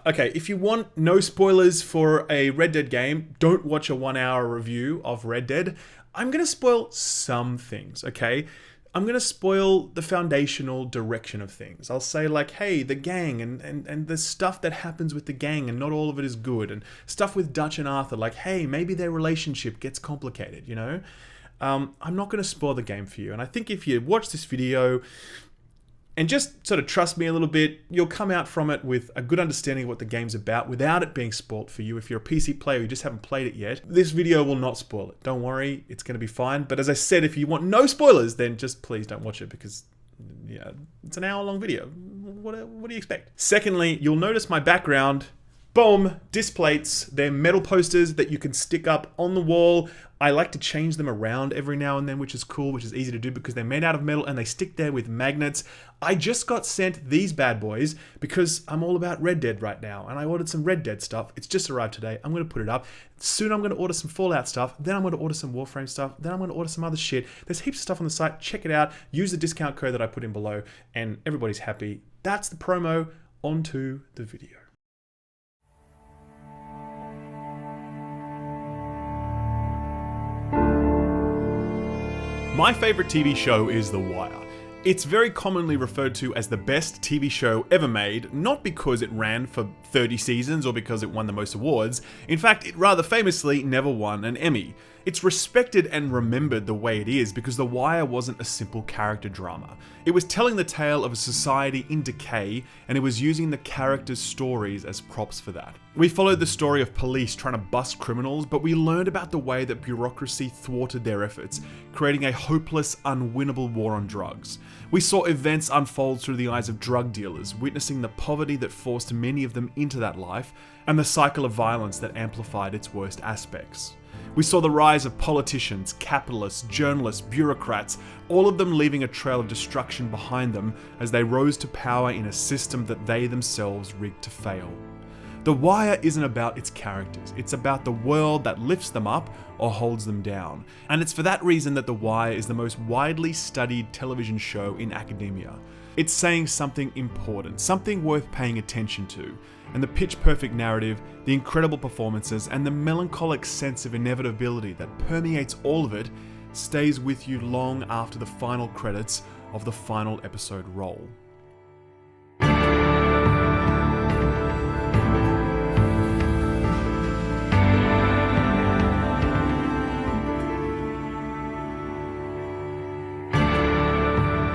Okay, if you want no spoilers for a Red Dead game, don't watch a 1 hour review of Red Dead. I'm going to spoil some things, okay? I'm going to spoil the foundational direction of things. I'll say like, hey, the gang and the stuff that happens with the gang and not all of it is good. And stuff with Dutch and Arthur, like, hey, maybe their relationship gets complicated, you know? I'm not going to spoil the game for you. And I think if you watch this video and just sort of trust me a little bit, you'll come out from it with a good understanding of what the game's about without it being spoiled for you. If you're a PC player who just haven't played it yet, this video will not spoil it. Don't worry, it's going to be fine. But as I said, if you want no spoilers, then just please don't watch it because, yeah, it's an hour-long video. What do you expect? Secondly, you'll notice my background. Boom, disc plates. They're metal posters that you can stick up on the wall. I like to change them around every now and then, which is cool, which is easy to do because they're made out of metal and they stick there with magnets. I just got sent these bad boys because I'm all about Red Dead right now, and I ordered some Red Dead stuff. It's just arrived today. I'm going to put it up. Soon I'm going to order some Fallout stuff. Then I'm going to order some Warframe stuff. Then I'm going to order some other shit. There's heaps of stuff on the site. Check it out. Use the discount code that I put in below, and everybody's happy. That's the promo. Onto the video. My favorite TV show is The Wire. It's very commonly referred to as the best TV show ever made, not because it ran for 30 seasons or because it won the most awards. In fact, it rather famously never won an Emmy. It's respected and remembered the way it is because The Wire wasn't a simple character drama. It was telling the tale of a society in decay, and it was using the characters' stories as props for that. We followed the story of police trying to bust criminals, but we learned about the way that bureaucracy thwarted their efforts, creating a hopeless, unwinnable war on drugs. We saw events unfold through the eyes of drug dealers, witnessing the poverty that forced many of them into that life, and the cycle of violence that amplified its worst aspects. We saw the rise of politicians, capitalists, journalists, bureaucrats, all of them leaving a trail of destruction behind them as they rose to power in a system that they themselves rigged to fail. The Wire isn't about its characters, it's about the world that lifts them up or holds them down. And it's for that reason that The Wire is the most widely studied television show in academia. It's saying something important, something worth paying attention to. And the pitch-perfect narrative, the incredible performances, and the melancholic sense of inevitability that permeates all of it stays with you long after the final credits of the final episode roll.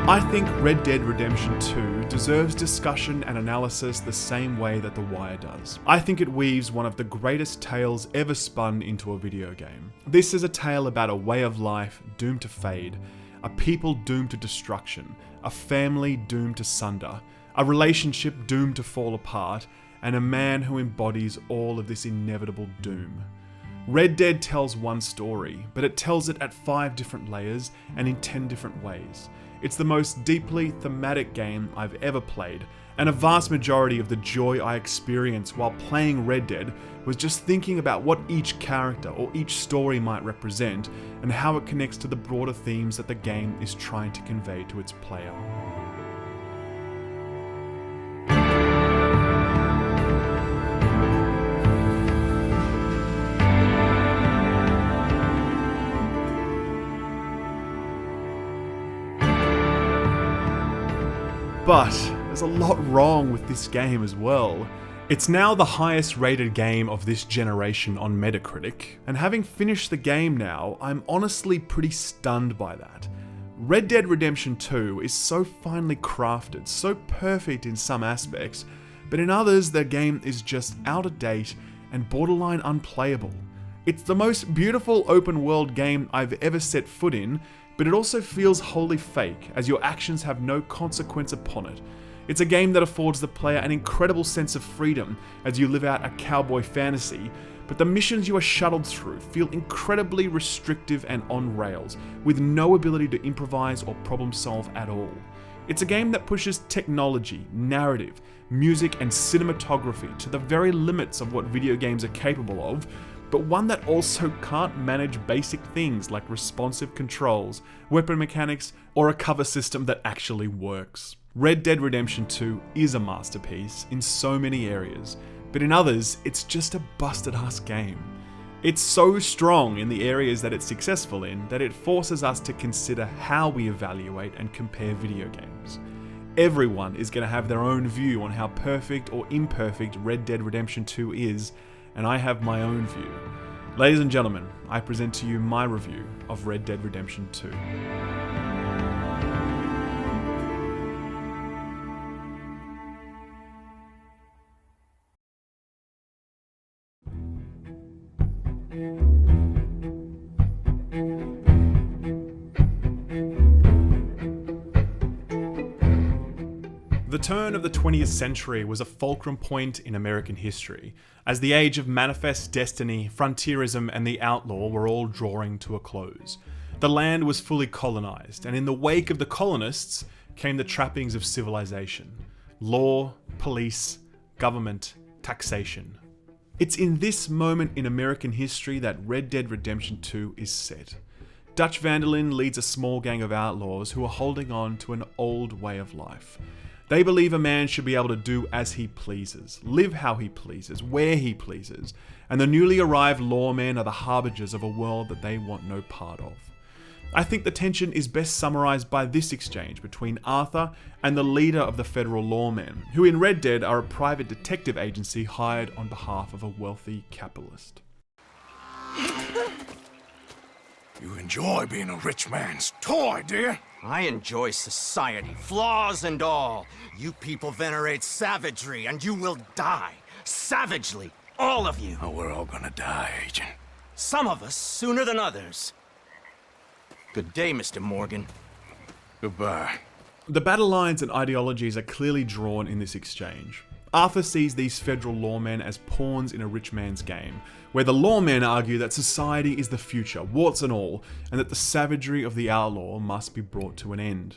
I think Red Dead Redemption 2 deserves discussion and analysis the same way that The Wire does. I think it weaves one of the greatest tales ever spun into a video game. This is a tale about a way of life doomed to fade, a people doomed to destruction, a family doomed to sunder, a relationship doomed to fall apart, and a man who embodies all of this inevitable doom. Red Dead tells one story, but it tells it at 5 different layers and in 10 different ways. It's the most deeply thematic game I've ever played, and a vast majority of the joy I experienced while playing Red Dead was just thinking about what each character or each story might represent and how it connects to the broader themes that the game is trying to convey to its player. But there's a lot wrong with this game as well. It's now the highest rated game of this generation on Metacritic, and having finished the game now, I'm honestly pretty stunned by that. Red Dead Redemption 2 is so finely crafted, so perfect in some aspects, but in others the game is just out of date and borderline unplayable. It's the most beautiful open world game I've ever set foot in, but it also feels wholly fake, as your actions have no consequence upon it. It's a game that affords the player an incredible sense of freedom as you live out a cowboy fantasy, but the missions you are shuttled through feel incredibly restrictive and on rails, with no ability to improvise or problem solve at all. It's a game that pushes technology, narrative, music, and cinematography to the very limits of what video games are capable of, but one that also can't manage basic things like responsive controls, weapon mechanics, or a cover system that actually works. Red Dead Redemption 2 is a masterpiece in so many areas, but in others, it's just a busted-ass game. It's so strong in the areas that it's successful in that it forces us to consider how we evaluate and compare video games. Everyone is going to have their own view on how perfect or imperfect Red Dead Redemption 2 is, and I have my own view. Ladies and gentlemen, I present to you my review of Red Dead Redemption 2. The turn of the 20th century was a fulcrum point in American history, as the age of manifest destiny, frontierism, and the outlaw were all drawing to a close. The land was fully colonized, and in the wake of the colonists came the trappings of civilization: law, police, government, taxation. It's in this moment in American history that Red Dead Redemption 2 is set. Dutch van der Linde leads a small gang of outlaws who are holding on to an old way of life. They believe a man should be able to do as he pleases, live how he pleases, where he pleases, and the newly arrived lawmen are the harbingers of a world that they want no part of. I think the tension is best summarized by this exchange between Arthur and the leader of the federal lawmen, who in Red Dead are a private detective agency hired on behalf of a wealthy capitalist. You enjoy being a rich man's toy, do you? I enjoy society, flaws and all. You people venerate savagery, and you will die. Savagely. All of you. Oh, we're all gonna die, Agent. Some of us sooner than others. Good day, Mr. Morgan. Goodbye. The battle lines and ideologies are clearly drawn in this exchange. Arthur sees these federal lawmen as pawns in a rich man's game, where the lawmen argue that society is the future, warts and all, and that the savagery of the outlaw must be brought to an end.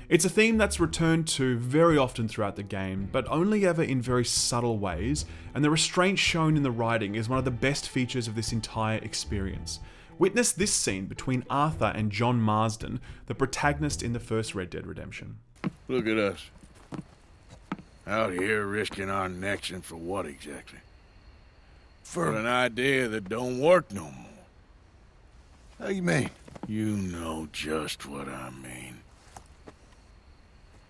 It's a theme that's returned to very often throughout the game, but only ever in very subtle ways, and the restraint shown in the writing is one of the best features of this entire experience. Witness this scene between Arthur and John Marsden, the protagonist in the first Red Dead Redemption. Look at us. Out here risking our necks, and for what exactly? For an idea that don't work no more. How you mean? You know just what I mean.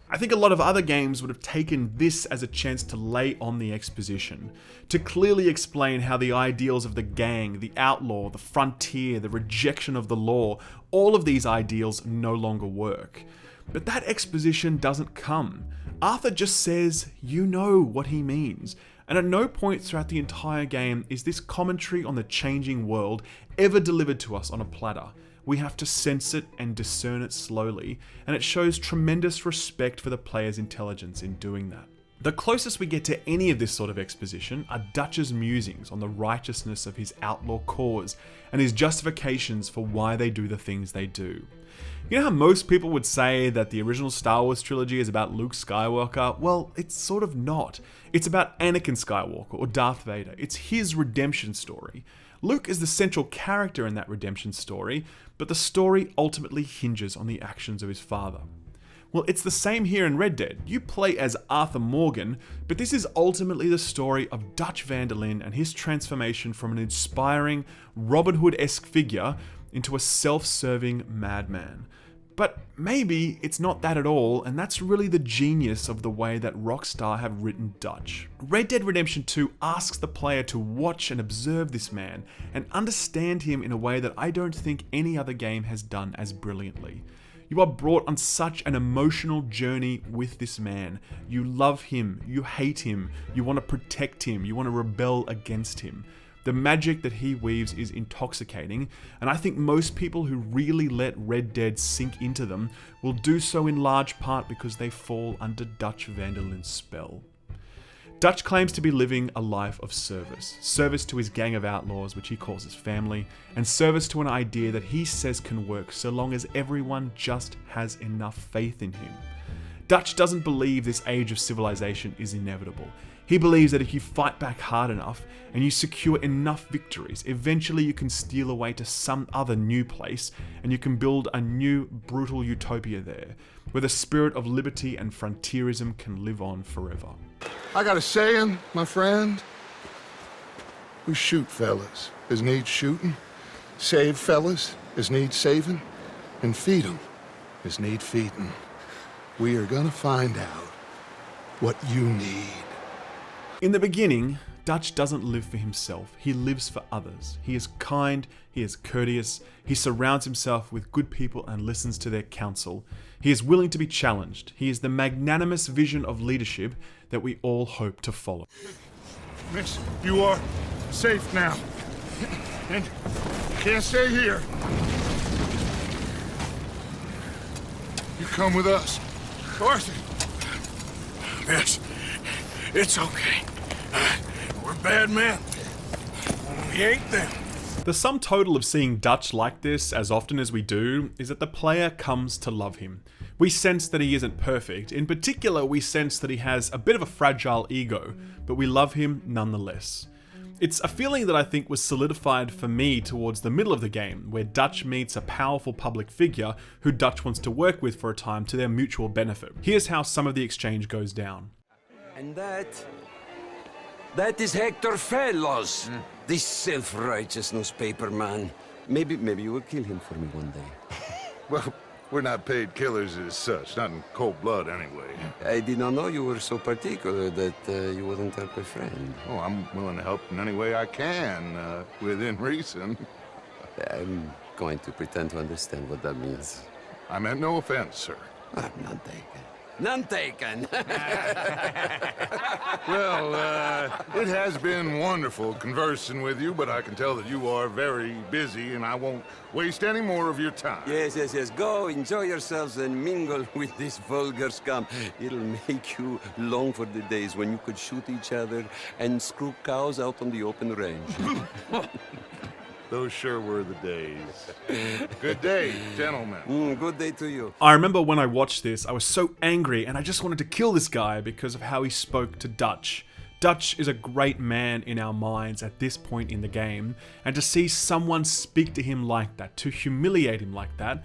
I think a lot of other games would have taken this as a chance to lay on the exposition, to clearly explain how the ideals of the gang, the outlaw, the frontier, the rejection of the law, all of these ideals no longer work. But that exposition doesn't come. Arthur just says, you know what he means. And at no point throughout the entire game is this commentary on the changing world ever delivered to us on a platter. We have to sense it and discern it slowly, and it shows tremendous respect for the player's intelligence in doing that. The closest we get to any of this sort of exposition are Dutch's musings on the righteousness of his outlaw cause and his justifications for why they do the things they do. You know how most people would say that the original Star Wars trilogy is about Luke Skywalker? Well, it's sort of not. It's about Anakin Skywalker or Darth Vader. It's his redemption story. Luke is the central character in that redemption story, but the story ultimately hinges on the actions of his father. Well, it's the same here in Red Dead. You play as Arthur Morgan, but this is ultimately the story of Dutch van der Linde and his transformation from an inspiring, Robin Hood-esque figure into a self-serving madman. But maybe it's not that at all, and that's really the genius of the way that Rockstar have written Dutch. Red Dead Redemption 2 asks the player to watch and observe this man, and understand him in a way that I don't think any other game has done as brilliantly. You are brought on such an emotional journey with this man. You love him, you hate him, you want to protect him, you want to rebel against him. The magic that he weaves is intoxicating, and I think most people who really let Red Dead sink into them will do so in large part because they fall under Dutch van der Linde's spell. Dutch claims to be living a life of service. Service to his gang of outlaws, which he calls his family, and service to an idea that he says can work so long as everyone just has enough faith in him. Dutch doesn't believe this age of civilization is inevitable. He believes that if you fight back hard enough and you secure enough victories, eventually you can steal away to some other new place and you can build a new brutal utopia there, where the spirit of liberty and frontierism can live on forever. I got a saying, my friend. We shoot fellas as need shooting, save fellas as need saving, and feed 'em as need feeding. We are gonna find out what you need. In the beginning, Dutch doesn't live for himself, he lives for others. He is kind, he is courteous, he surrounds himself with good people and listens to their counsel. He is willing to be challenged. He is the magnanimous vision of leadership that we all hope to follow. Miss, you are safe now. And you can't stay here. You come with us. Arthur! Miss, it's okay. We're bad men. We ain't them. The sum total of seeing Dutch like this as often as we do is that the player comes to love him. We sense that he isn't perfect. In particular, we sense that he has a bit of a fragile ego, but we love him nonetheless. It's a feeling that I think was solidified for me towards the middle of the game, where Dutch meets a powerful public figure who Dutch wants to work with for a time to their mutual benefit. Here's how some of the exchange goes down. And that is Hector Fellows, this self-righteous newspaper man. Maybe you will kill him for me one day. Well, we're not paid killers as such, not in cold blood anyway. I did not know you were so particular that you wouldn't help a friend. Oh, I'm willing to help in any way I can, within reason. I'm going to pretend to understand what that means. I meant no offense, sir. Ah, none taken. None taken! Well, it has been wonderful conversing with you, but I can tell that you are very busy, and I won't waste any more of your time. Yes. Go, enjoy yourselves, and mingle with this vulgar scum. It'll make you long for the days when you could shoot each other and screw cows out on the open range. Those sure were the days. Good day, gentlemen. Good day to you. I remember when I watched this, I was so angry and I just wanted to kill this guy because of how he spoke to Dutch. Dutch is a great man in our minds at this point in the game, and to see someone speak to him like that, to humiliate him like that,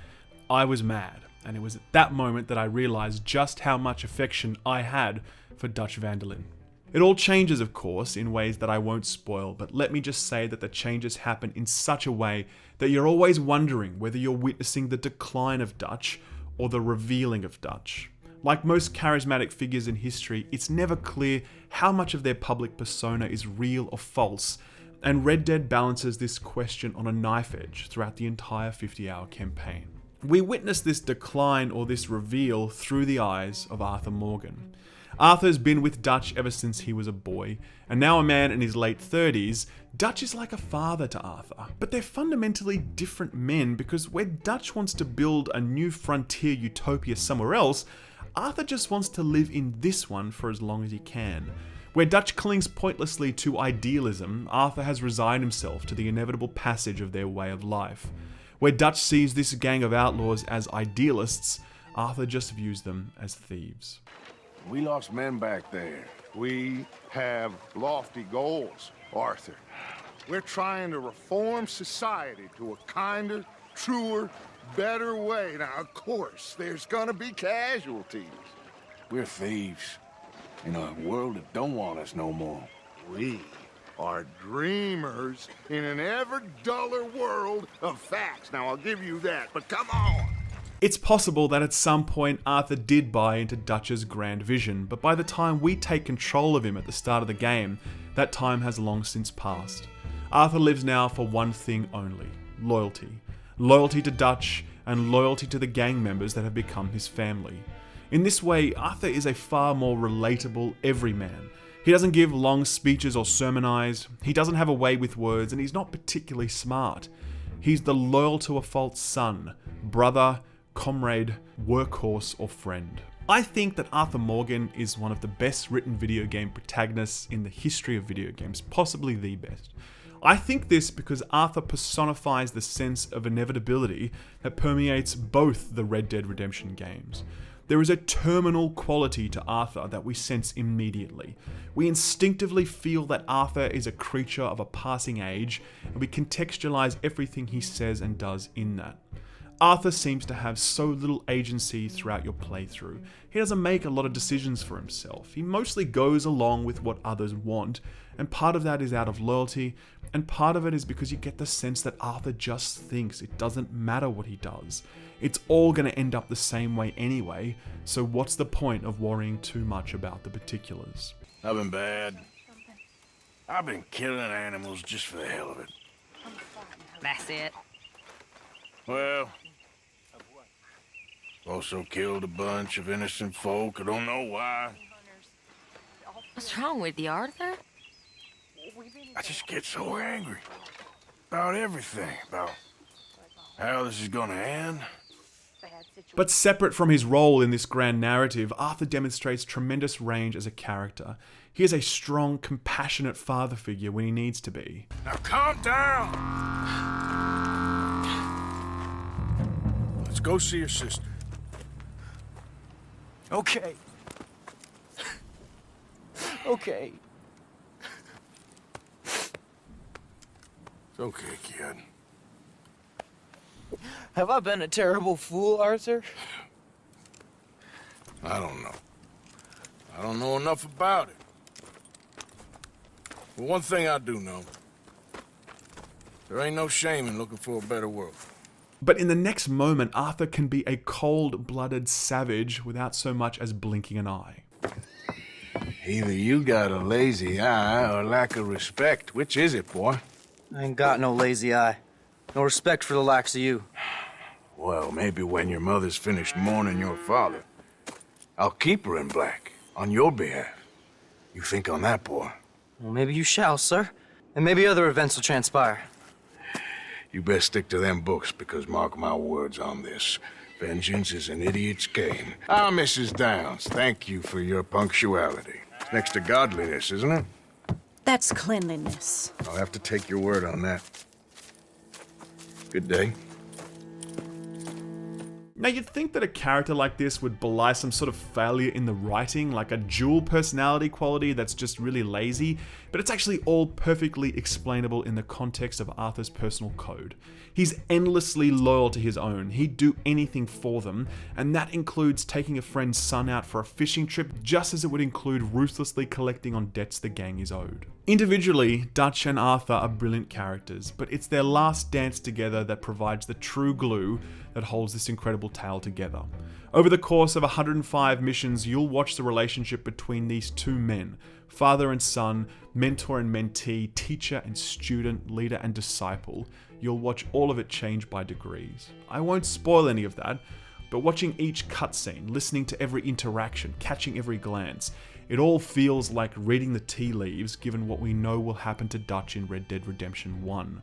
I was mad. And it was at that moment that I realized just how much affection I had for Dutch van der Linde. It all changes, of course, in ways that I won't spoil, but let me just say that the changes happen in such a way that you're always wondering whether you're witnessing the decline of Dutch or the revealing of Dutch. Like most charismatic figures in history, it's never clear how much of their public persona is real or false, and Red Dead balances this question on a knife edge throughout the entire 50-hour campaign. We witness this decline or this reveal through the eyes of Arthur Morgan. Arthur's been with Dutch ever since he was a boy, and now a man in his late 30s, Dutch is like a father to Arthur. But they're fundamentally different men, because where Dutch wants to build a new frontier utopia somewhere else, Arthur just wants to live in this one for as long as he can. Where Dutch clings pointlessly to idealism, Arthur has resigned himself to the inevitable passage of their way of life. Where Dutch sees this gang of outlaws as idealists, Arthur just views them as thieves. We lost men back there. We have lofty goals, Arthur. We're trying to reform society to a kinder, truer, better way. Now, of course, there's gonna be casualties. We're thieves in a world that don't want us no more. We are dreamers in an ever duller world of facts. Now, I'll give you that, but come on. It's possible that at some point Arthur did buy into Dutch's grand vision, but by the time we take control of him at the start of the game, that time has long since passed. Arthur lives now for one thing only: loyalty. Loyalty to Dutch, and loyalty to the gang members that have become his family. In this way, Arthur is a far more relatable everyman. He doesn't give long speeches or sermonize, he doesn't have a way with words, and he's not particularly smart. He's the loyal to a fault son, brother, comrade, workhorse, or friend. I think that Arthur Morgan is one of the best written video game protagonists in the history of video games, possibly the best. I think this because Arthur personifies the sense of inevitability that permeates both the Red Dead Redemption games. There is a terminal quality to Arthur that we sense immediately. We instinctively feel that Arthur is a creature of a passing age, and we contextualize everything he says and does in that. Arthur seems to have so little agency throughout your playthrough. He doesn't make a lot of decisions for himself. He mostly goes along with what others want, and part of that is out of loyalty, and part of it is because you get the sense that Arthur just thinks it doesn't matter what he does. It's all going to end up the same way anyway, so what's the point of worrying too much about the particulars? I've been bad. I've been killing animals just for the hell of it. That's it. Well, also killed a bunch of innocent folk. I don't know why. What's wrong with you, Arthur? I just get so angry about everything, about how this is gonna end. But separate from his role in this grand narrative, Arthur demonstrates tremendous range as a character. He is a strong, compassionate father figure when he needs to be. Now calm down! Let's go see your sister. Okay. Okay. It's okay, kid. Have I been a terrible fool, Arthur? I don't know. I don't know enough about it. But one thing I do know. There ain't no shame in looking for a better world. But in the next moment, Arthur can be a cold-blooded savage without so much as blinking an eye. Either you got a lazy eye or lack of respect. Which is it, boy? I ain't got no lazy eye. No respect for the likes of you. Well, maybe when your mother's finished mourning your father, I'll keep her in black, on your behalf. You think on that, boy? Well, maybe you shall, sir. And maybe other events will transpire. You best stick to them books, because mark my words on this. Vengeance is an idiot's game. Ah, Mrs. Downs, thank you for your punctuality. It's next to godliness, isn't it? That's cleanliness. I'll have to take your word on that. Good day. Now, you'd think that a character like this would belie some sort of failure in the writing, like a dual personality quality that's just really lazy, but it's actually all perfectly explainable in the context of Arthur's personal code. He's endlessly loyal to his own, he'd do anything for them, and that includes taking a friend's son out for a fishing trip, just as it would include ruthlessly collecting on debts the gang is owed. Individually, Dutch and Arthur are brilliant characters, but it's their last dance together that provides the true glue that holds this incredible tale together. Over the course of 105 missions, you'll watch the relationship between these two men, father and son, mentor and mentee, teacher and student, leader and disciple. You'll watch all of it change by degrees. I won't spoil any of that, but watching each cutscene, listening to every interaction, catching every glance, it all feels like reading the tea leaves given what we know will happen to Dutch in Red Dead Redemption 1.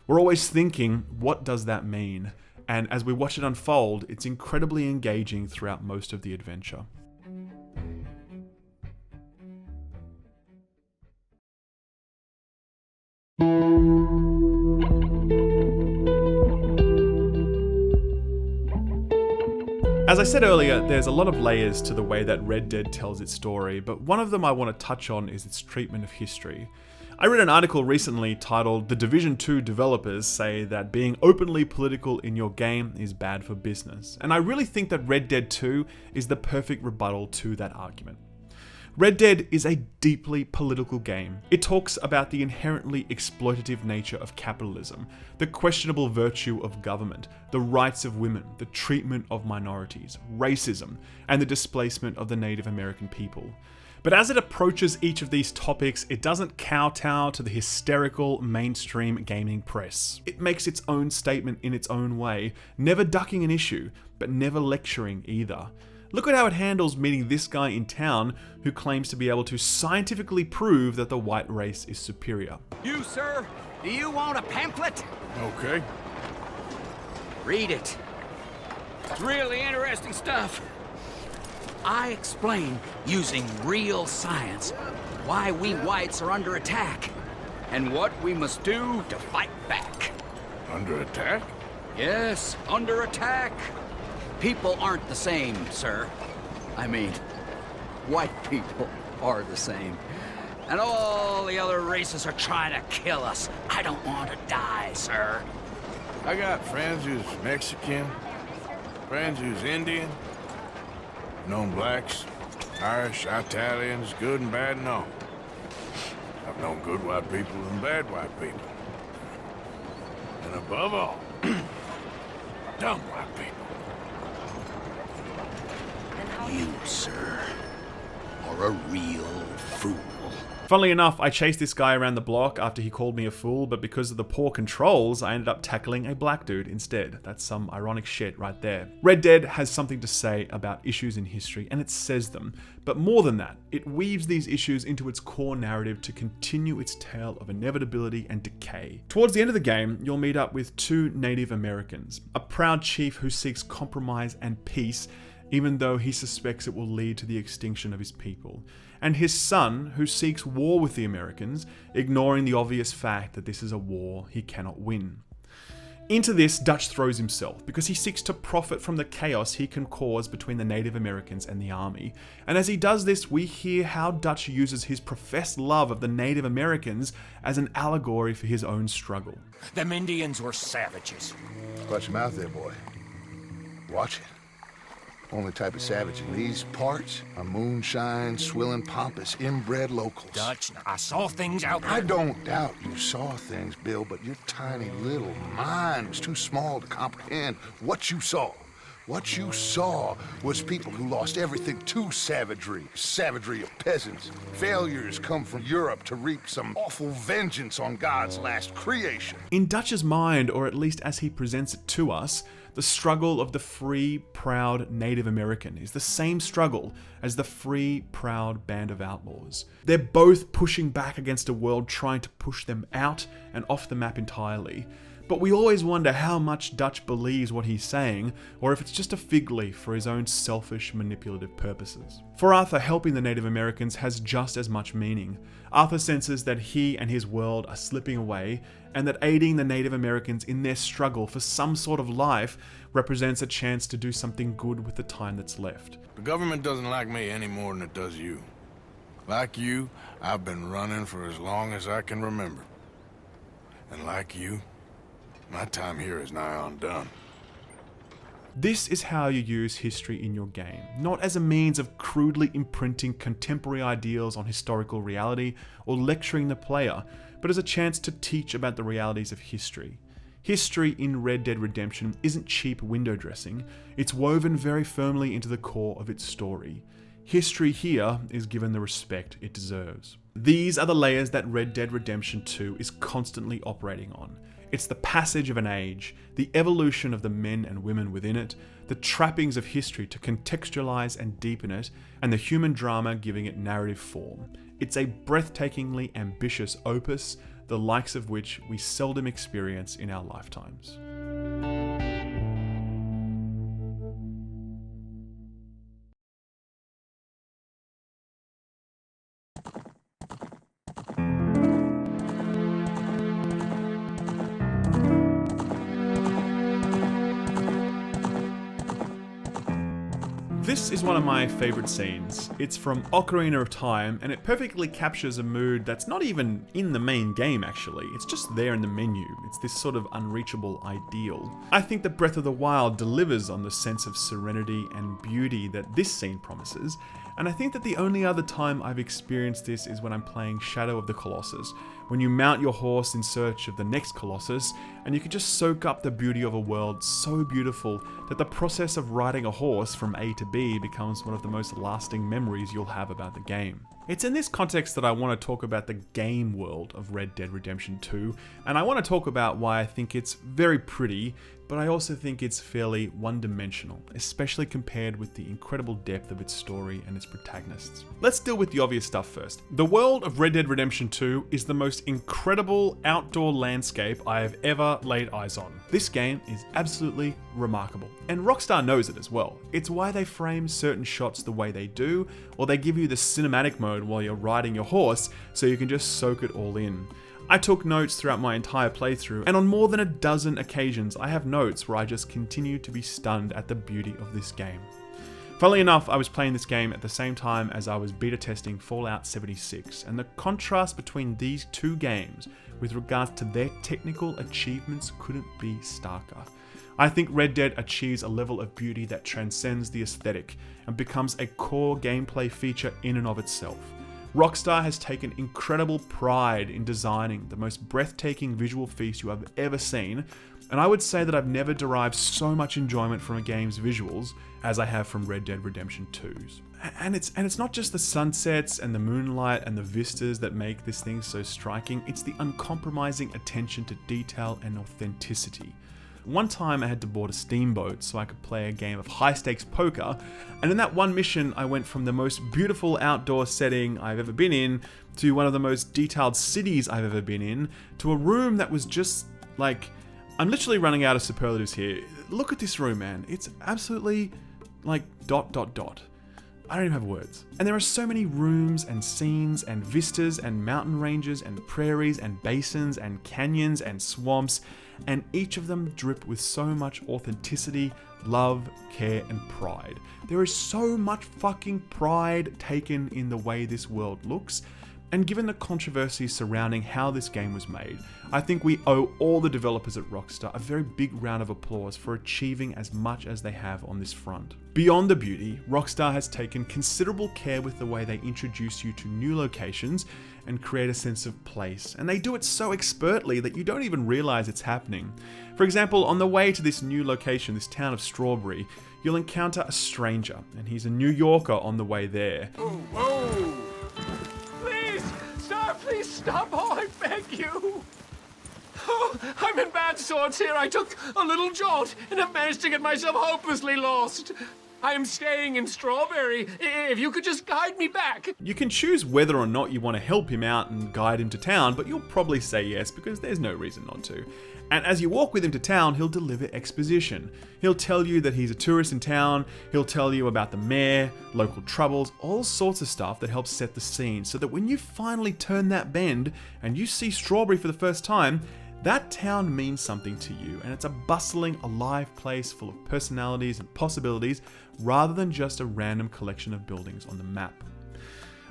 We're always thinking, what does that mean? And as we watch it unfold, it's incredibly engaging throughout most of the adventure. As I said earlier, there's a lot of layers to the way that Red Dead tells its story, but one of them I want to touch on is its treatment of history. I read an article recently titled "The Division 2 developers say that being openly political in your game is bad for business," and I really think that Red Dead 2 is the perfect rebuttal to that argument. Red Dead is a deeply political game. It talks about the inherently exploitative nature of capitalism, the questionable virtue of government, the rights of women, the treatment of minorities, racism, and the displacement of the Native American people. But as it approaches each of these topics, it doesn't kowtow to the hysterical mainstream gaming press. It makes its own statement in its own way, never ducking an issue, but never lecturing either. Look at how it handles meeting this guy in town who claims to be able to scientifically prove that the white race is superior. You, sir, do you want a pamphlet? Okay. Read it. It's really interesting stuff. I explain, using real science, why we whites are under attack, and what we must do to fight back. Under attack? Yes, under attack. People aren't the same, sir. I mean, white people are the same. And all the other races are trying to kill us. I don't want to die, sir. I got friends who's Mexican, friends who's Indian, known blacks, Irish, Italians, good and bad and all. I've No good white people and bad white people. And above all, dumb white people. You, sir, are a real fool. Funnily enough, I chased this guy around the block after he called me a fool, but because of the poor controls, I ended up tackling a black dude instead. That's some ironic shit right there. Red Dead has something to say about issues in history, and it says them. But more than that, it weaves these issues into its core narrative to continue its tale of inevitability and decay. Towards the end of the game, you'll meet up with two Native Americans, a proud chief who seeks compromise and peace, even though he suspects it will lead to the extinction of his people, and his son, who seeks war with the Americans, ignoring the obvious fact that this is a war he cannot win. Into this, Dutch throws himself, because he seeks to profit from the chaos he can cause between the Native Americans and the army. And as he does this, we hear how Dutch uses his professed love of the Native Americans as an allegory for his own struggle. Them Indians were savages. Watch your mouth there, boy. Watch it. Only type of savage in these parts are moonshine, swilling, pompous, inbred locals. Dutch, I saw things out there. I don't doubt you saw things, Bill, but your tiny little mind was too small to comprehend what you saw. What you saw was people who lost everything to savagery. Savagery of peasants. Failures come from Europe to reap some awful vengeance on God's last creation. In Dutch's mind, or at least as he presents it to us, the struggle of the free, proud Native American is the same struggle as the free, proud band of outlaws. They're both pushing back against a world trying to push them out and off the map entirely. But we always wonder how much Dutch believes what he's saying, or if it's just a fig leaf for his own selfish, manipulative purposes. For Arthur, helping the Native Americans has just as much meaning. Arthur senses that he and his world are slipping away, and that aiding the Native Americans in their struggle for some sort of life represents a chance to do something good with the time that's left. The government doesn't like me any more than it does you. Like you, I've been running for as long as I can remember. And like you, my time here is nigh undone. This is how you use history in your game, not as a means of crudely imprinting contemporary ideals on historical reality or lecturing the player, but as a chance to teach about the realities of history. History in Red Dead Redemption isn't cheap window dressing, it's woven very firmly into the core of its story. History here is given the respect it deserves. These are the layers that Red Dead Redemption 2 is constantly operating on. It's the passage of an age, the evolution of the men and women within it, the trappings of history to contextualize and deepen it, and the human drama giving it narrative form. It's a breathtakingly ambitious opus, the likes of which we seldom experience in our lifetimes. This is one of my favourite scenes. It's from Ocarina of Time, and it perfectly captures a mood that's not even in the main game actually, it's just there in the menu. It's this sort of unreachable ideal. I think that Breath of the Wild delivers on the sense of serenity and beauty that this scene promises, and I think that the only other time I've experienced this is when I'm playing Shadow of the Colossus, when you mount your horse in search of the next Colossus, and you can just soak up the beauty of a world so beautiful that the process of riding a horse from A to B becomes one of the most lasting memories you'll have about the game. It's in this context that I want to talk about the game world of Red Dead Redemption 2, and I want to talk about why I think it's very pretty, but I also think it's fairly one-dimensional, especially compared with the incredible depth of its story and its protagonists. Let's deal with the obvious stuff first. The world of Red Dead Redemption 2 is the most incredible outdoor landscape I have ever laid eyes on. This game is absolutely remarkable, and Rockstar knows it as well. It's why they frame certain shots the way they do, or they give you the cinematic mode while you're riding your horse so you can just soak it all in. I took notes throughout my entire playthrough, and on more than a dozen occasions I have notes where I just continue to be stunned at the beauty of this game. Funnily enough, I was playing this game at the same time as I was beta testing Fallout 76, and the contrast between these two games with regards to their technical achievements couldn't be starker. I think Red Dead achieves a level of beauty that transcends the aesthetic and becomes a core gameplay feature in and of itself. Rockstar has taken incredible pride in designing the most breathtaking visual feast you have ever seen, and I would say that I've never derived so much enjoyment from a game's visuals as I have from Red Dead Redemption 2's. And it's not just the sunsets and the moonlight and the vistas that make this thing so striking, it's the uncompromising attention to detail and authenticity. One time I had to board a steamboat so I could play a game of high-stakes poker, and in that one mission I went from the most beautiful outdoor setting I've ever been in to one of the most detailed cities I've ever been in to a room that was just like... I'm literally running out of superlatives here. Look at this room, man. It's absolutely like ... I don't even have words. And there are so many rooms and scenes and vistas and mountain ranges and prairies and basins and canyons and swamps, and each of them drip with so much authenticity, love, care, and pride. There is so much fucking pride taken in the way this world looks, and given the controversy surrounding how this game was made, I think we owe all the developers at Rockstar a very big round of applause for achieving as much as they have on this front. Beyond the beauty, Rockstar has taken considerable care with the way they introduce you to new locations and create a sense of place, and they do it so expertly that you don't even realize it's happening. For example, on the way to this new location, this town of Strawberry, you'll encounter a stranger, and he's a New Yorker on the way there. Whoa! Please, sir, please stop, oh, I beg you. Oh, I'm in bad sorts here. I took a little jaunt and have managed to get myself hopelessly lost. I am staying in Strawberry. If you could just guide me back. You can choose whether or not you want to help him out and guide him to town, but you'll probably say yes because there's no reason not to. And as you walk with him to town, he'll deliver exposition. He'll tell you that he's a tourist in town, he'll tell you about the mayor, local troubles, all sorts of stuff that helps set the scene so that when you finally turn that bend and you see Strawberry for the first time, that town means something to you, and it's a bustling, alive place full of personalities and possibilities rather than just a random collection of buildings on the map.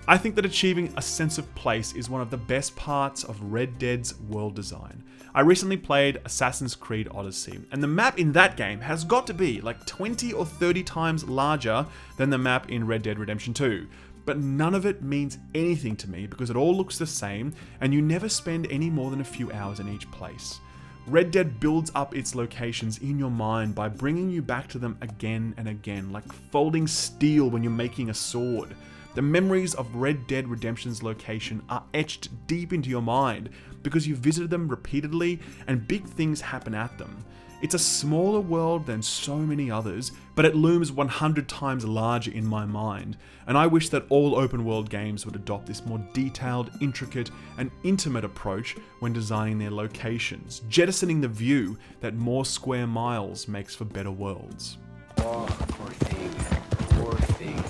I think that achieving a sense of place is one of the best parts of Red Dead's world design. I recently played Assassin's Creed Odyssey, and the map in that game has got to be like 20 or 30 times larger than the map in Red Dead Redemption 2. But none of it means anything to me because it all looks the same and you never spend any more than a few hours in each place. Red Dead builds up its locations in your mind by bringing you back to them again and again, like folding steel when you're making a sword. The memories of Red Dead Redemption's location are etched deep into your mind because you visited them repeatedly and big things happen at them. It's a smaller world than so many others, but it looms 100 times larger in my mind, and I wish that all open world games would adopt this more detailed, intricate, and intimate approach when designing their locations, jettisoning the view that more square miles makes for better worlds. Oh, poor thing.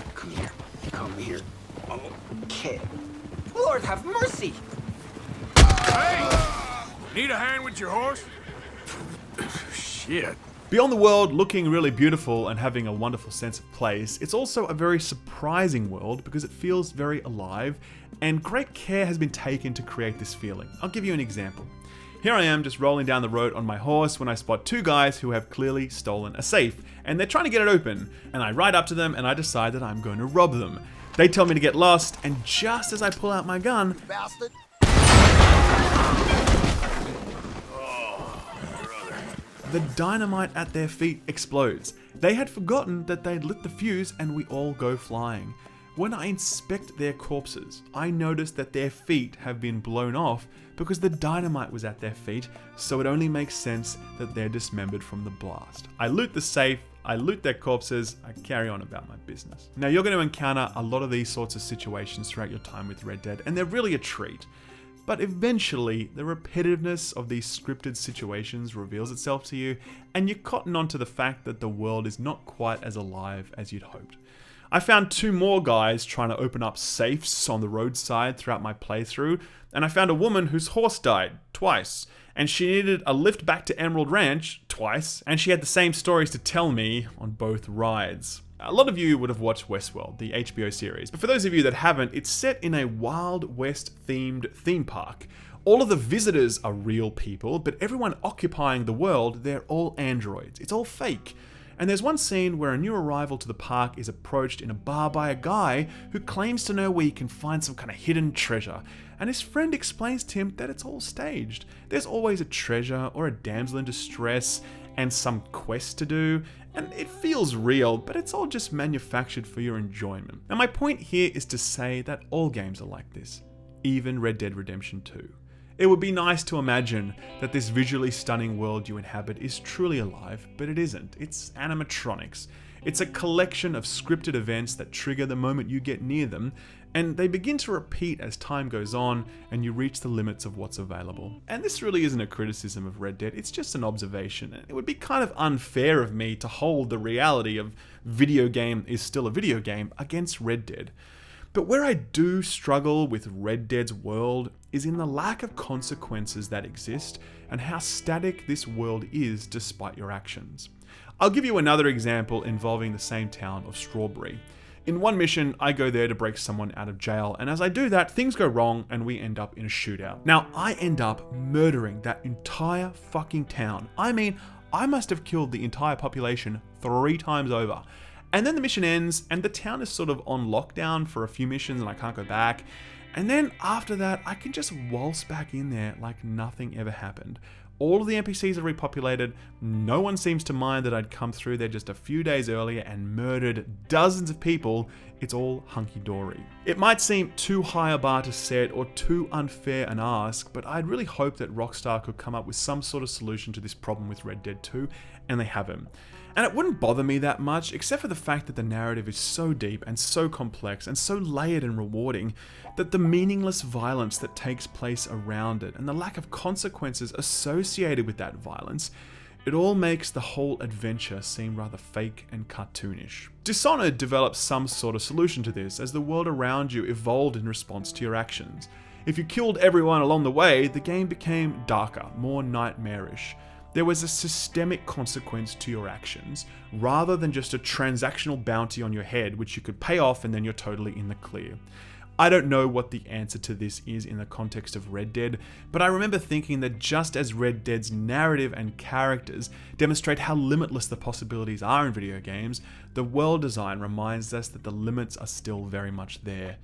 Come here. Okay. Lord have mercy! Hey! Need a hand with your horse? Shit. Beyond the world looking really beautiful and having a wonderful sense of place, it's also a very surprising world because it feels very alive, and great care has been taken to create this feeling. I'll give you an example. Here I am just rolling down the road on my horse when I spot two guys who have clearly stolen a safe, and they're trying to get it open, and I ride up to them and I decide that I'm going to rob them. They tell me to get lost, and just as I pull out my gun, Bastard. the dynamite at their feet explodes. They had forgotten that they'd lit the fuse and we all go flying. When I inspect their corpses, I notice that their feet have been blown off because the dynamite was at their feet, so it only makes sense that they're dismembered from the blast. I loot the safe, I loot their corpses, I carry on about my business. Now you're going to encounter a lot of these sorts of situations throughout your time with Red Dead, and they're really a treat. But eventually, the repetitiveness of these scripted situations reveals itself to you, and you cotton on to the fact that the world is not quite as alive as you'd hoped. I found two more guys trying to open up safes on the roadside throughout my playthrough, and I found a woman whose horse died twice, and she needed a lift back to Emerald Ranch twice, and she had the same stories to tell me on both rides. A lot of you would have watched Westworld, the HBO series, but for those of you that haven't, it's set in a Wild West themed theme park. All of the visitors are real people, but everyone occupying the world, they're all androids. It's all fake. And there's one scene where a new arrival to the park is approached in a bar by a guy who claims to know where you can find some kind of hidden treasure, and his friend explains to him that it's all staged. There's always a treasure or a damsel in distress and some quest to do, and it feels real, but it's all just manufactured for your enjoyment. And my point here is to say that all games are like this, even Red Dead Redemption 2. It would be nice to imagine that this visually stunning world you inhabit is truly alive, but it isn't. It's animatronics. It's a collection of scripted events that trigger the moment you get near them, and they begin to repeat as time goes on and you reach the limits of what's available. And this really isn't a criticism of Red Dead, it's just an observation. And it would be kind of unfair of me to hold the reality of video game is still a video game against Red Dead. But where I do struggle with Red Dead's world is in the lack of consequences that exist and how static this world is despite your actions. I'll give you another example involving the same town of Strawberry. In one mission, I go there to break someone out of jail, and as I do that, things go wrong and we end up in a shootout. Now, I end up murdering that entire fucking town. I mean, I must have killed the entire population 3 times over. And then the mission ends and the town is sort of on lockdown for a few missions and I can't go back. And then after that, I can just waltz back in there like nothing ever happened. All of the NPCs are repopulated, no one seems to mind that I'd come through there just a few days earlier and murdered dozens of people. It's all hunky-dory. It might seem too high a bar to set or too unfair an ask, but I'd really hope that Rockstar could come up with some sort of solution to this problem with Red Dead 2, and they haven't. And it wouldn't bother me that much, except for the fact that the narrative is so deep and so complex and so layered and rewarding that the meaningless violence that takes place around it and the lack of consequences associated with that violence, it all makes the whole adventure seem rather fake and cartoonish. Dishonored developed some sort of solution to this as the world around you evolved in response to your actions. If you killed everyone along the way, the game became darker, more nightmarish. There was a systemic consequence to your actions, rather than just a transactional bounty on your head which you could pay off and then you're totally in the clear. I don't know what the answer to this is in the context of Red Dead, but I remember thinking that just as Red Dead's narrative and characters demonstrate how limitless the possibilities are in video games, the world design reminds us that the limits are still very much there.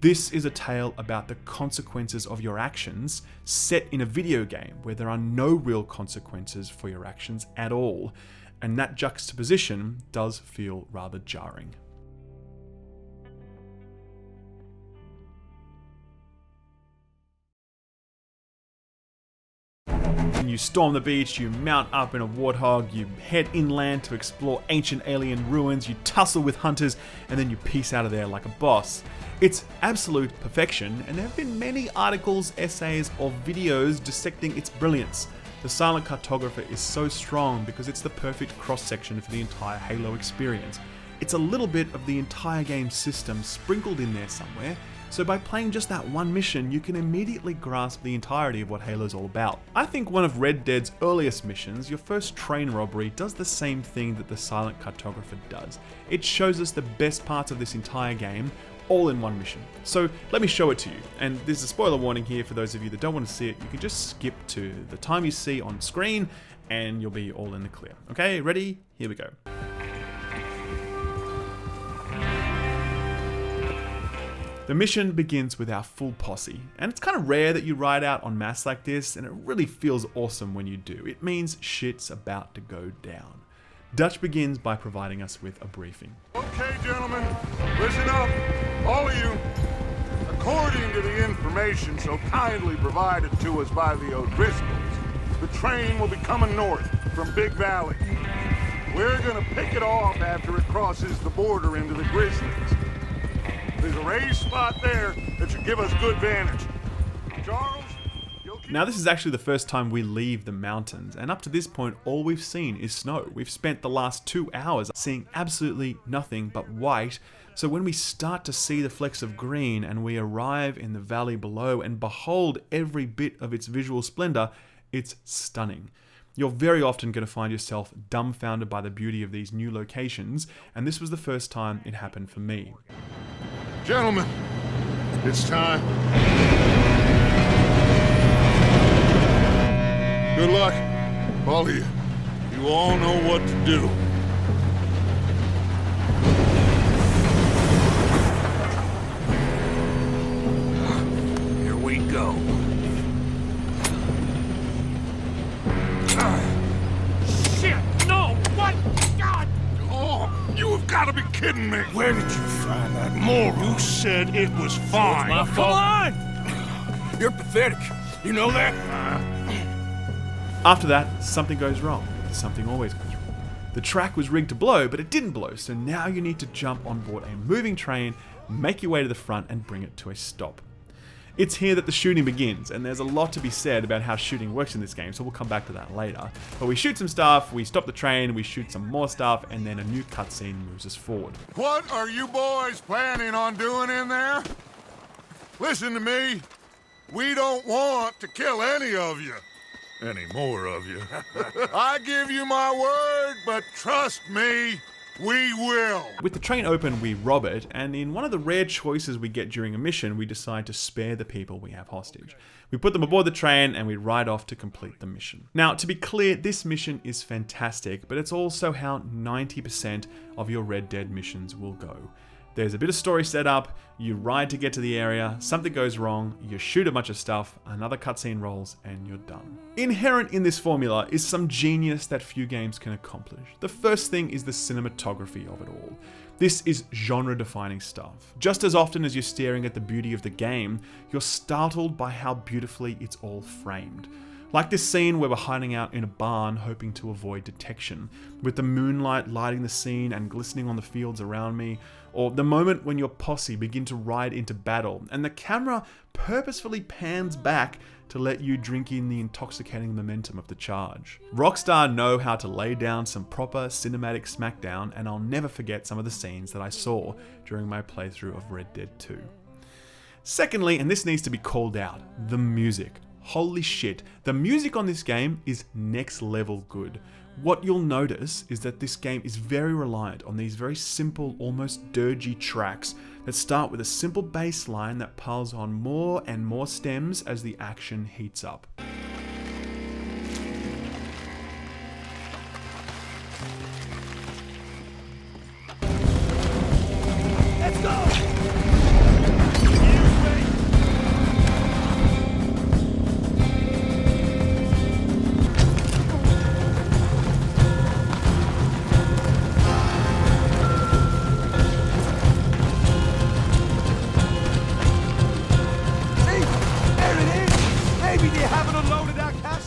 This is a tale about the consequences of your actions set in a video game where there are no real consequences for your actions at all, and that juxtaposition does feel rather jarring. You storm the beach, you mount up in a warthog, you head inland to explore ancient alien ruins, you tussle with hunters, and then you peace out of there like a boss. It's absolute perfection, and there have been many articles, essays, or videos dissecting its brilliance. The silent cartographer is so strong because it's the perfect cross-section for the entire Halo experience. It's a little bit of the entire game system sprinkled in there somewhere, so by playing just that one mission, you can immediately grasp the entirety of what Halo's all about. I think one of Red Dead's earliest missions, your first train robbery, does the same thing that the silent cartographer does. It shows us the best parts of this entire game, all in one mission. So let me show it to you. And there's a spoiler warning here for those of you that don't want to see it. You can just skip to the time you see on screen and you'll be all in the clear. Okay, ready? Here we go. The mission begins with our full posse, and it's kind of rare that you ride out en masse like this, and it really feels awesome when you do. It means shit's about to go down. Dutch begins by providing us with a briefing. Okay, gentlemen, listen up, all of you. According to the information so kindly provided to us by the O'Driscolls, the train will be coming north from Big Valley. We're gonna pick it off after it crosses the border into the Grizzlies. There's a raised spot there that should give us good vantage. Charles, you'll keep... Now this is actually the first time we leave the mountains, and up to this point all we've seen is snow. We've spent the last 2 hours seeing absolutely nothing but white, so when we start to see the flecks of green and we arrive in the valley below and behold every bit of its visual splendor, it's stunning. You're very often going to find yourself dumbfounded by the beauty of these new locations, and this was the first time it happened for me. Gentlemen, it's time. Good luck, all of you. You all know what to do. gotta be kidding me! Where did you find that moron? You said it was fine. My fault. Come on! You're pathetic. You know that? After that, something goes wrong. Something always goes wrong. The track was rigged to blow, but it didn't blow, so now you need to jump on board a moving train, make your way to the front, and bring it to a stop. It's here that the shooting begins, and there's a lot to be said about how shooting works in this game, so we'll come back to that later. But we shoot some stuff, we stop the train, we shoot some more stuff, and then a new cutscene moves us forward. What are you boys planning on doing in there? Listen to me. We don't want to kill any of you. Any more of you. I give you my word, but trust me, we will. With the train open, we rob it, and in one of the rare choices we get during a mission, we decide to spare the people we have hostage. We put them aboard the train, and we ride off to complete the mission. Now, to be clear, this mission is fantastic, but it's also how 90% of your Red Dead missions will go. There's a bit of story set up, you ride to get to the area, something goes wrong, you shoot a bunch of stuff, another cutscene rolls, and you're done. Inherent in this formula is some genius that few games can accomplish. The first thing is the cinematography of it all. This is genre-defining stuff. Just as often as you're staring at the beauty of the game, you're startled by how beautifully it's all framed. Like this scene where we're hiding out in a barn hoping to avoid detection, with the moonlight lighting the scene and glistening on the fields around me, or the moment when your posse begin to ride into battle and the camera purposefully pans back to let you drink in the intoxicating momentum of the charge. Rockstar know how to lay down some proper cinematic smackdown, and I'll never forget some of the scenes that I saw during my playthrough of Red Dead 2. Secondly, and this needs to be called out, the music. Holy shit, the music on this game is next level good. What you'll notice is that this game is very reliant on these very simple, almost dirgy tracks that start with a simple bass line that piles on more and more stems as the action heats up. Let's go!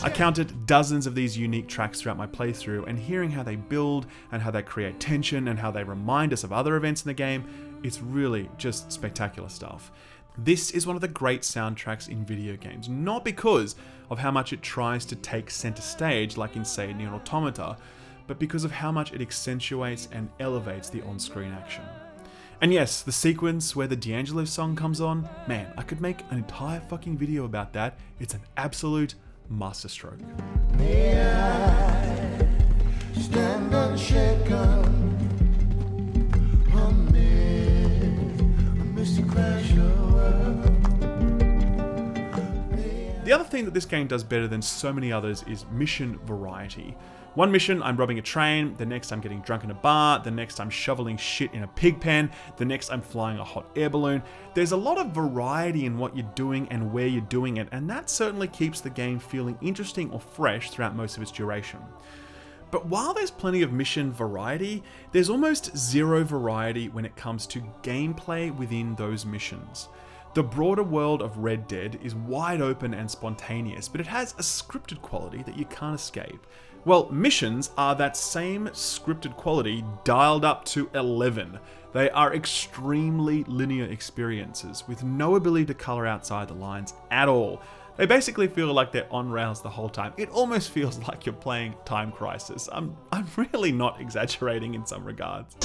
I counted dozens of these unique tracks throughout my playthrough, and hearing how they build and how they create tension and how they remind us of other events in the game, it's really just spectacular stuff. This is one of the great soundtracks in video games, not because of how much it tries to take center stage like in, say, Nier Automata, but because of how much it accentuates and elevates the on-screen action. And yes, the sequence where the D'Angelo song comes on, man, I could make an entire fucking video about that. It's an absolute masterstroke. May I stand unshaken amid a misty crash of world. The other thing that this game does better than so many others is mission variety. One mission, I'm robbing a train, the next I'm getting drunk in a bar, the next I'm shoveling shit in a pig pen, the next I'm flying a hot air balloon. There's a lot of variety in what you're doing and where you're doing it, and that certainly keeps the game feeling interesting or fresh throughout most of its duration. But while there's plenty of mission variety, there's almost zero variety when it comes to gameplay within those missions. The broader world of Red Dead is wide open and spontaneous, but it has a scripted quality that you can't escape. Well, missions are that same scripted quality dialed up to 11. They are extremely linear experiences with no ability to color outside the lines at all. They basically feel like they're on rails the whole time. It almost feels like you're playing Time Crisis. I'm really not exaggerating in some regards.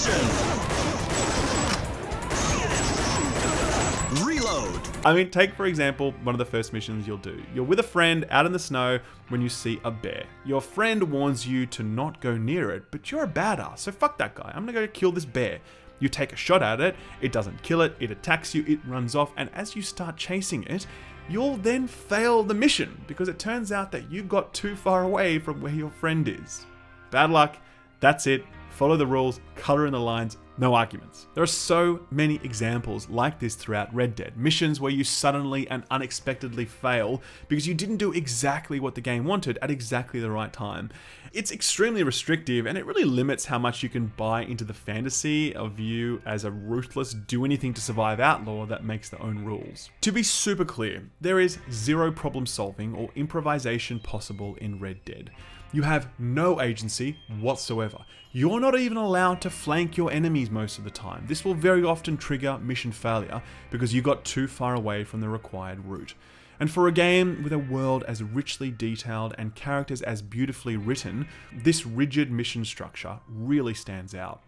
Reload! I mean, take for example one of the first missions you'll do. You're with a friend out in the snow when you see a bear. Your friend warns you to not go near it, but you're a badass, so fuck that guy. I'm gonna go kill this bear. You take a shot at it, it doesn't kill it, it attacks you, it runs off, and as you start chasing it, you'll then fail the mission because it turns out that you got too far away from where your friend is. Bad luck, that's it. Follow the rules, color in the lines, no arguments. There are so many examples like this throughout Red Dead. Missions where you suddenly and unexpectedly fail because you didn't do exactly what the game wanted at exactly the right time. It's extremely restrictive, and it really limits how much you can buy into the fantasy of you as a ruthless, do-anything-to-survive outlaw that makes their own rules. To be super clear, there is zero problem solving or improvisation possible in Red Dead. You have no agency whatsoever. You're not even allowed to flank your enemies most of the time. This will very often trigger mission failure because you got too far away from the required route. And for a game with a world as richly detailed and characters as beautifully written, this rigid mission structure really stands out.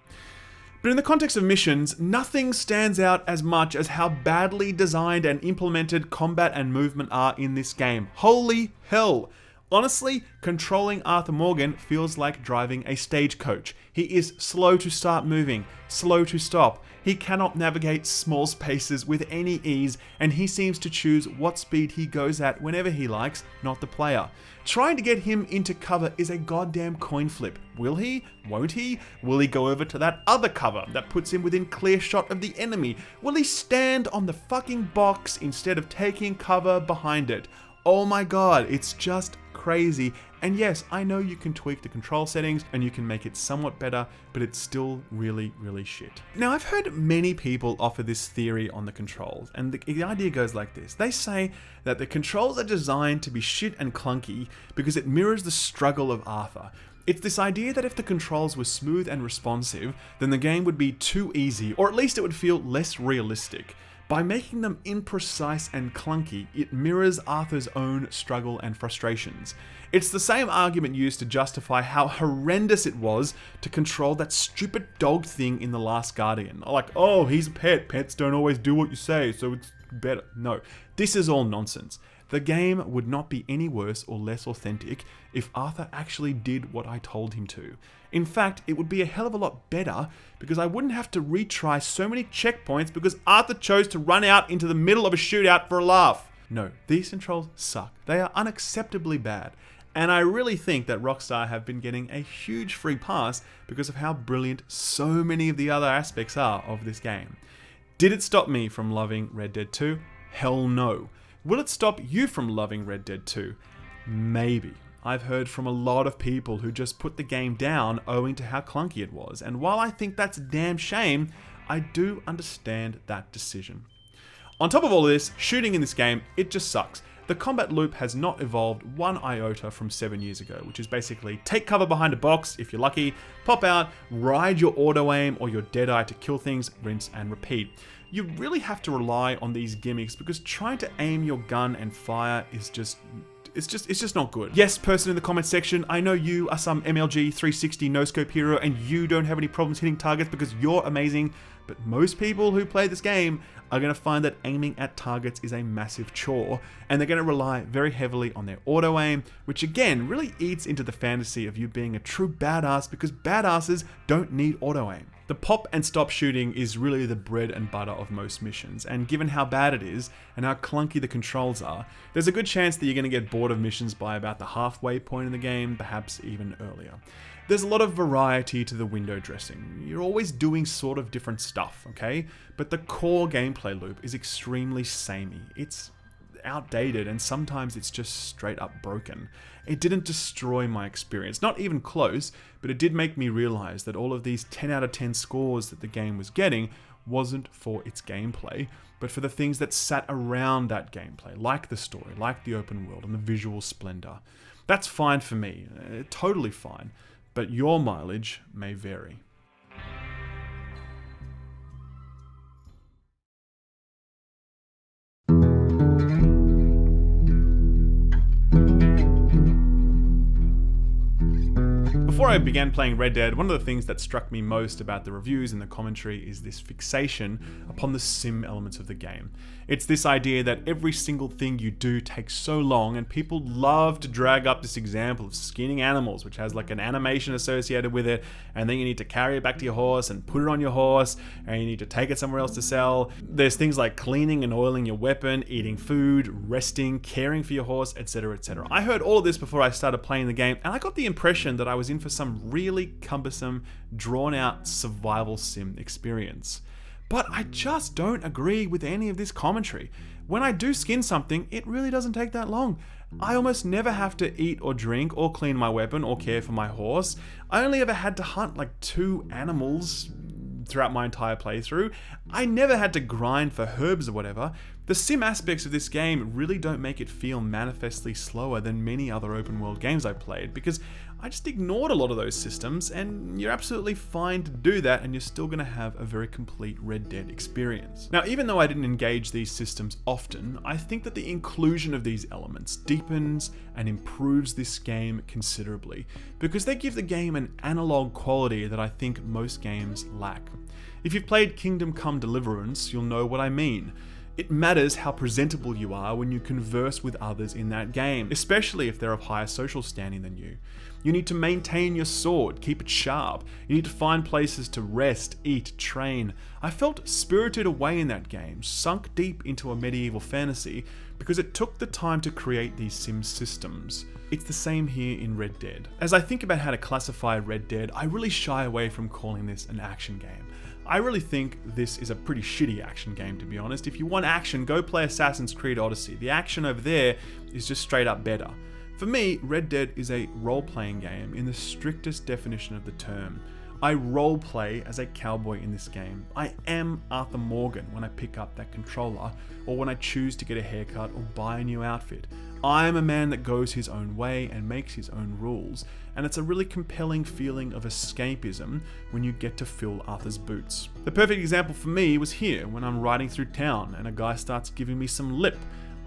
But in the context of missions, nothing stands out as much as how badly designed and implemented combat and movement are in this game. Holy hell! Honestly, controlling Arthur Morgan feels like driving a stagecoach. He is slow to start moving, slow to stop. He cannot navigate small spaces with any ease, and he seems to choose what speed he goes at whenever he likes, not the player. Trying to get him into cover is a goddamn coin flip. Will he? Won't he? Will he go over to that other cover that puts him within clear shot of the enemy? Will he stand on the fucking box instead of taking cover behind it? Oh my god, it's just crazy. And yes, I know you can tweak the control settings and you can make it somewhat better, but it's still really, really shit. Now, I've heard many people offer this theory on the controls, and the idea goes like this. They say that the controls are designed to be shit and clunky because it mirrors the struggle of Arthur. It's this idea that if the controls were smooth and responsive, then the game would be too easy, or at least it would feel less realistic. By making them imprecise and clunky, it mirrors Arthur's own struggle and frustrations. It's the same argument used to justify how horrendous it was to control that stupid dog thing in The Last Guardian. Like, oh, he's a pet. Pets don't always do what you say, so it's better. No, this is all nonsense. The game would not be any worse or less authentic if Arthur actually did what I told him to. In fact, it would be a hell of a lot better because I wouldn't have to retry so many checkpoints because Arthur chose to run out into the middle of a shootout for a laugh. No, these controls suck. They are unacceptably bad. And I really think that Rockstar have been getting a huge free pass because of how brilliant so many of the other aspects are of this game. Did it stop me from loving Red Dead 2? Hell no. Will it stop you from loving Red Dead 2? Maybe. I've heard from a lot of people who just put the game down owing to how clunky it was, and while I think that's a damn shame, I do understand that decision. On top of all this, shooting in this game, it just sucks. The combat loop has not evolved one iota from 7 years ago, which is basically take cover behind a box if you're lucky, pop out, ride your auto aim or your deadeye to kill things, rinse and repeat. You really have to rely on these gimmicks because trying to aim your gun and fire is just it's just not good. Yes, person in the comment section, I know you are some MLG 360 no-scope hero and you don't have any problems hitting targets because you're amazing, but most people who play this game are going to find that aiming at targets is a massive chore, and they're going to rely very heavily on their auto aim, which again really eats into the fantasy of you being a true badass because badasses don't need auto aim. The pop and stop shooting is really the bread and butter of most missions, and given how bad it is and how clunky the controls are, there's a good chance that you're going to get bored of missions by about the halfway point in the game, perhaps even earlier. There's a lot of variety to the window dressing. You're always doing sort of different stuff, okay? But the core gameplay loop is extremely samey. It's outdated and sometimes it's just straight up broken. It didn't destroy my experience, not even close, but it did make me realize that all of these 10 out of 10 scores that the game was getting wasn't for its gameplay, but for the things that sat around that gameplay, like the story, like the open world and the visual splendor. That's fine for me, totally fine, but your mileage may vary. Before I began playing Red Dead, one of the things that struck me most about the reviews and the commentary is this fixation upon the sim elements of the game. It's this idea that every single thing you do takes so long, and people love to drag up this example of skinning animals, which has like an animation associated with it, and then you need to carry it back to your horse and put it on your horse, and you need to take it somewhere else to sell. There's things like cleaning and oiling your weapon, eating food, resting, caring for your horse, etc, etc. I heard all of this before I started playing the game, and I got the impression that I was in for some really cumbersome, drawn-out survival sim experience. But I just don't agree with any of this commentary. When I do skin something, it really doesn't take that long. I almost never have to eat or drink or clean my weapon or care for my horse. I only ever had to hunt like 2 animals throughout my entire playthrough. I never had to grind for herbs or whatever. The sim aspects of this game really don't make it feel manifestly slower than many other open world games I've played, because I just ignored a lot of those systems, and you're absolutely fine to do that and you're still going to have a very complete Red Dead experience. Now, even though I didn't engage these systems often, I think that the inclusion of these elements deepens and improves this game considerably, because they give the game an analog quality that I think most games lack. If you've played Kingdom Come Deliverance, you'll know what I mean. It matters how presentable you are when you converse with others in that game, especially if they're of higher social standing than you. You need to maintain your sword, keep it sharp. You need to find places to rest, eat, train. I felt spirited away in that game, sunk deep into a medieval fantasy, because it took the time to create these sim systems. It's the same here in Red Dead. As I think about how to classify Red Dead, I really shy away from calling this an action game. I really think this is a pretty shitty action game, to be honest. If you want action, go play Assassin's Creed Odyssey. The action over there is just straight up better. For me, Red Dead is a role-playing game in the strictest definition of the term. I role-play as a cowboy in this game. I am Arthur Morgan when I pick up that controller, or when I choose to get a haircut or buy a new outfit. I am a man that goes his own way and makes his own rules, and it's a really compelling feeling of escapism when you get to fill Arthur's boots. The perfect example for me was here, when I'm riding through town and a guy starts giving me some lip.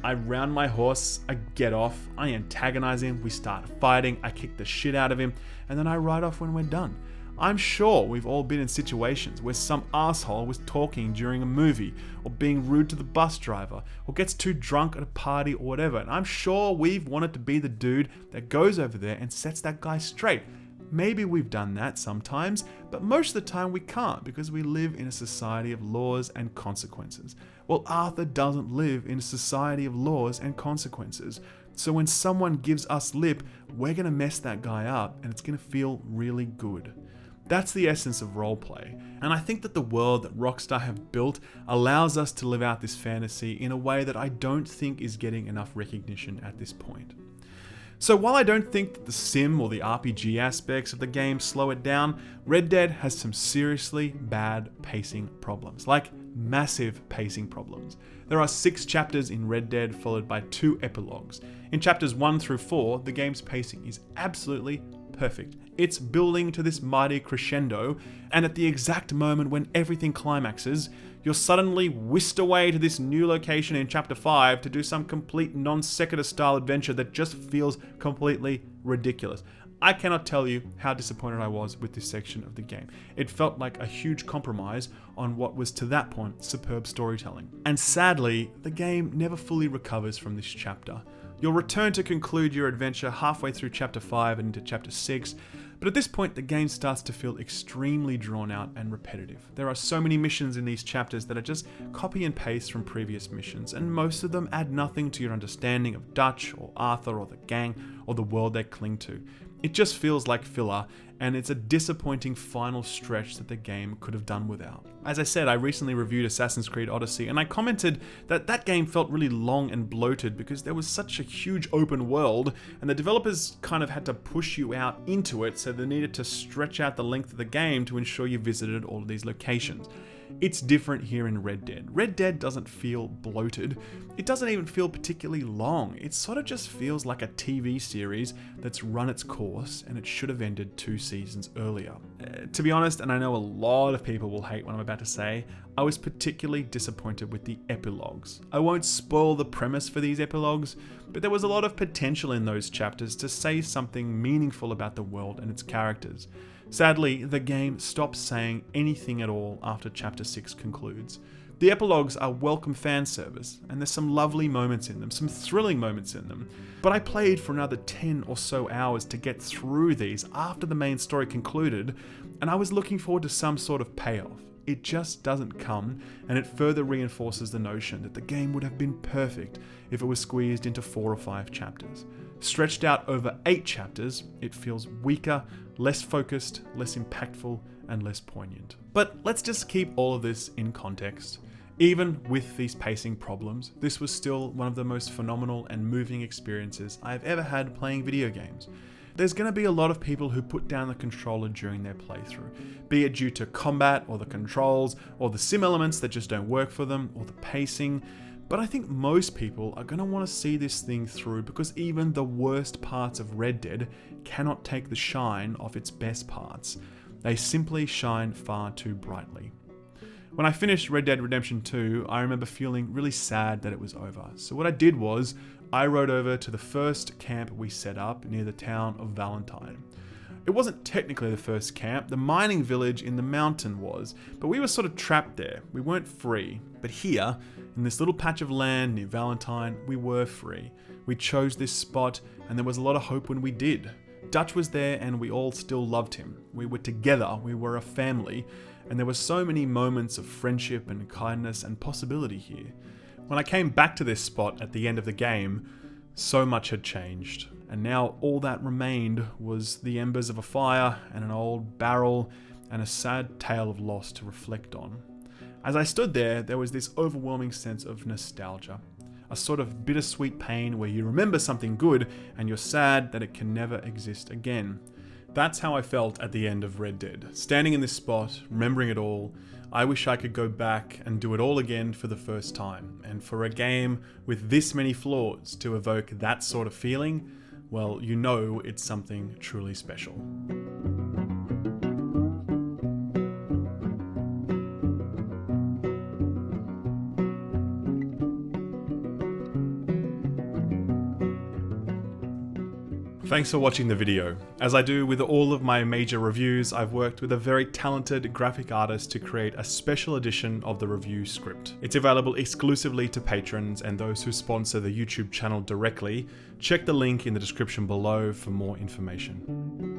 I round my horse, I get off, I antagonize him, we start fighting, I kick the shit out of him, and then I ride off when we're done. I'm sure we've all been in situations where some asshole was talking during a movie, or being rude to the bus driver, or gets too drunk at a party or whatever, and I'm sure we've wanted to be the dude that goes over there and sets that guy straight. Maybe we've done that sometimes, but most of the time we can't, because we live in a society of laws and consequences. Well, Arthur doesn't live in a society of laws and consequences. So when someone gives us lip, we're going to mess that guy up, and it's going to feel really good. That's the essence of roleplay, and I think that the world that Rockstar have built allows us to live out this fantasy in a way that I don't think is getting enough recognition at this point. So while I don't think that the sim or the RPG aspects of the game slow it down, Red Dead has some seriously bad pacing problems, like massive pacing problems. There are 6 chapters in Red Dead, followed by 2 epilogues. In chapters 1 through 4, the game's pacing is absolutely perfect. It's building to this mighty crescendo, and at the exact moment when everything climaxes, you're suddenly whisked away to this new location in chapter 5 to do some complete non sequitur style adventure that just feels completely ridiculous. I cannot tell you how disappointed I was with this section of the game. It felt like a huge compromise on what was to that point superb storytelling. And sadly, the game never fully recovers from this chapter. You'll return to conclude your adventure halfway through chapter 5 and into chapter 6, but at this point the game starts to feel extremely drawn out and repetitive. There are so many missions in these chapters that are just copy and paste from previous missions, and most of them add nothing to your understanding of Dutch or Arthur or the gang or the world they cling to. It just feels like filler, and it's a disappointing final stretch that the game could have done without. As I said, I recently reviewed Assassin's Creed Odyssey, and I commented that that game felt really long and bloated because there was such a huge open world, and the developers kind of had to push you out into it, so they needed to stretch out the length of the game to ensure you visited all of these locations. It's different here in Red Dead. Red Dead doesn't feel bloated. It doesn't even feel particularly long. It sort of just feels like a TV series that's run its course, and it should have ended 2 seasons earlier. To be honest, and I know a lot of people will hate what I'm about to say, I was particularly disappointed with the epilogues. I won't spoil the premise for these epilogues, but there was a lot of potential in those chapters to say something meaningful about the world and its characters. Sadly, the game stops saying anything at all after chapter 6 concludes. The epilogues are welcome fan service, and there's some lovely moments in them, some thrilling moments in them, but I played for another 10 or so hours to get through these after the main story concluded, and I was looking forward to some sort of payoff. It just doesn't come, and it further reinforces the notion that the game would have been perfect if it was squeezed into 4 or 5 chapters. Stretched out over 8 chapters, it feels weaker, less focused, less impactful, and less poignant. But let's just keep all of this in context. Even with these pacing problems, this was still one of the most phenomenal and moving experiences I have ever had playing video games. There's going to be a lot of people who put down the controller during their playthrough, be it due to combat or the controls or the sim elements that just don't work for them or the pacing, but I think most people are going to want to see this thing through because even the worst parts of Red Dead cannot take the shine off its best parts. They simply shine far too brightly. When I finished Red Dead Redemption 2, I remember feeling really sad that it was over. So what I did was, I rode over to the first camp we set up near the town of Valentine. It wasn't technically the first camp, the mining village in the mountain was, but we were sort of trapped there. We weren't free. But here, in this little patch of land near Valentine, we were free. We chose this spot, and there was a lot of hope when we did. Dutch was there, and we all still loved him. We were together, we were a family, and there were so many moments of friendship and kindness and possibility here. When I came back to this spot at the end of the game, so much had changed, and now all that remained was the embers of a fire and an old barrel and a sad tale of loss to reflect on. As I stood there, there was this overwhelming sense of nostalgia, a sort of bittersweet pain where you remember something good and you're sad that it can never exist again. That's how I felt at the end of Red Dead. Standing in this spot, remembering it all, I wish I could go back and do it all again for the first time. And for a game with this many flaws to evoke that sort of feeling, well, you know it's something truly special. Thanks for watching the video. As I do with all of my major reviews, I've worked with a very talented graphic artist to create a special edition of the review script. It's available exclusively to patrons and those who sponsor the YouTube channel directly. Check the link in the description below for more information.